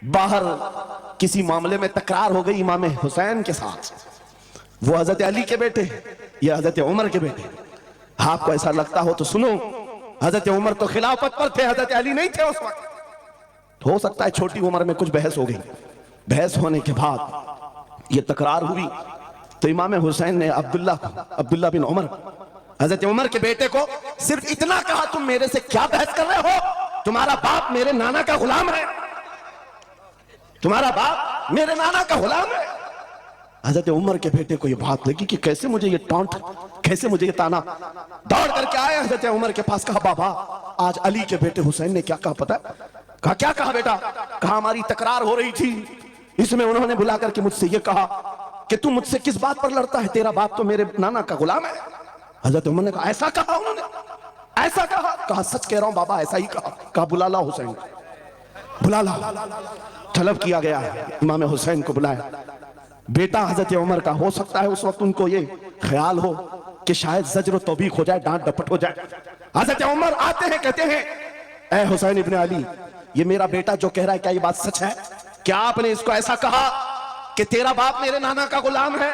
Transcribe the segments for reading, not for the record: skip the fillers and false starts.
باہر کسی معاملے میں تکرار ہو گئی امام حسین کے ساتھ، وہ حضرت علی کے بیٹے یا حضرت عمر کے بیٹے. آپ کو ایسا لگتا ہو تو سنو، حضرت عمر تو خلافت پر تھے، حضرت علی نہیں تھے اس وقت. ہو سکتا ہے چھوٹی عمر میں کچھ بحث ہو گئی، بحث ہونے کے بعد یہ تکرار ہوئی تو امام حسین نے عبداللہ بن عمر، حضرت عمر کے بیٹے کو صرف اتنا کہا، تم میرے سے کیا بحث کر رہے ہو؟ تمہارا باپ میرے نانا کا غلام ہے، تمہارا باپ میرے نانا کا غلام ہے. حضرت عمر کے بیٹے کو یہ بات لگی کہ کیسے مجھے یہ ٹانٹ، کیسے مجھے یہ تانا. دوڑ کر کے آئے حضرت عمر کے پاس، کہا بابا آج علی کے بیٹے حسین نے کیا کہا پتا ہے؟ کہا کیا کہا بیٹا؟ کہا ہماری تکرار ہو رہی تھی، اس میں انہوں نے بلا کر کے مجھ سے یہ کہا کہ تم مجھ سے کس بات پر لڑتا ہے، تیرا باپ تو میرے نانا کا غلام ہے. حضرت عمر نے کہا ایسا کہا انہوں نے؟ ایسا کہا؟ کہا سچ کہہ رہا ہوں بابا ایسا ہی کہا. کہا بلا لا حسین، بلا لا. طلب کیا گیا، امام حسین کو بلایا. بیٹا حضرت عمر کا، ہو سکتا ہے اس وقت ان کو یہ خیال ہو کہ شاید زجر و توبیخ ہو جائے، ڈانٹ ڈپٹ ہو جائے. حضرت عمر آتے ہیں، کہتے ہیں اے حسین ابن علی، یہ میرا بیٹا جو کہہ رہا ہے کیا یہ بات سچ ہے؟ کیا آپ نے اس کو ایسا کہا کہ تیرا باپ میرے نانا کا غلام ہے؟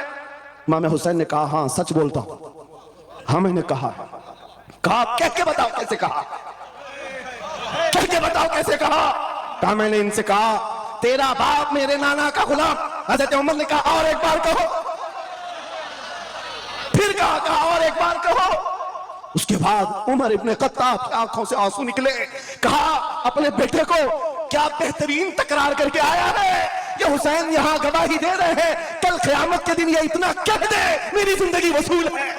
امام حسین نے کہا ہاں سچ بولتا ہوں، ہاں میں نے کہا. کہا کہہ کے بتاؤ کیسے کہا، کہہ کے بتاؤ کیسے کہا؟ کہا میں نے ان سے کہا تیرا باپ میرے نانا کا غلام. حضرت عمر نے کہا اور ایک بار کہو. پھر کہا اور ایک بار کہو. اس کے بعد عمر ابن خطاب کی آنکھوں سے آنسو نکلے. کہا اپنے بیٹے کو کیا بہترین تکرار کر کے آیا ہے، یہ حسین یہاں گواہی دے رہے ہیں، کل قیامت کے دن یہ اتنا کہہ دے میری زندگی وصول ہے.